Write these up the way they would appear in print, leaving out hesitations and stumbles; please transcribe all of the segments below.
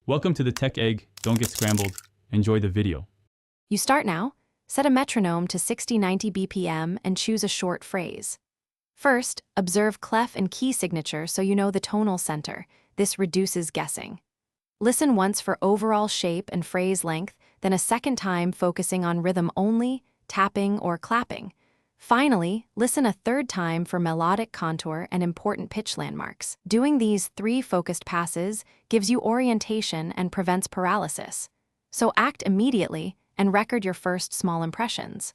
Welcome to the Tech Egg. Don't get scrambled. Enjoy the video. You start now. Set a metronome to 60-90 BPM and choose a short phrase. First, observe clef and key signature so you know the tonal center. This reduces guessing. Listen once for overall shape and phrase length, then a second time focusing on rhythm only, tapping, or clapping. Finally, listen a third time for melodic contour and important pitch landmarks. Doing these 3 focused passes gives you orientation and prevents paralysis. So act immediately and record your first small impressions.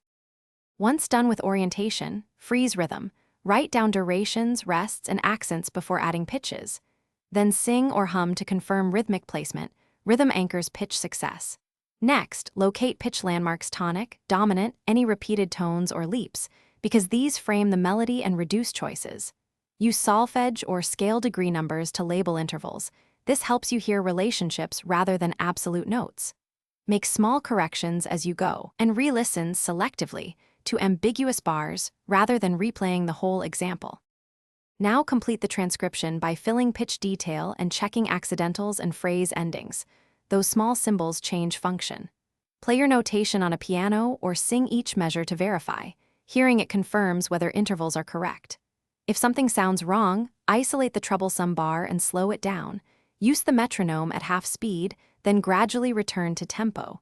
Once done with orientation, freeze rhythm. Write down durations, rests, and accents before adding pitches. Then sing or hum to confirm rhythmic placement. Rhythm anchors pitch success. Next, locate pitch landmarks tonic, dominant, any repeated tones or leaps, because these frame the melody and reduce choices. Use solfege or scale degree numbers to label intervals. This helps you hear relationships rather than absolute notes. Make small corrections as you go, and re-listen selectively to ambiguous bars rather than replaying the whole example. Now complete the transcription by filling pitch detail and checking accidentals and phrase endings. Those small symbols change function. Play your notation on a piano or sing each measure to verify. Hearing it confirms whether intervals are correct. If something sounds wrong, isolate the troublesome bar and slow it down. Use the metronome at half speed, then gradually return to tempo.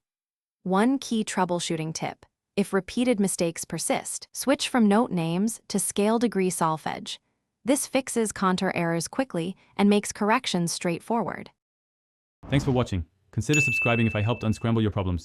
One key troubleshooting tip: if repeated mistakes persist, switch from note names to scale degree solfege. This fixes contour errors quickly and makes corrections straightforward. Thanks for watching. Consider subscribing if I helped unscramble your problems.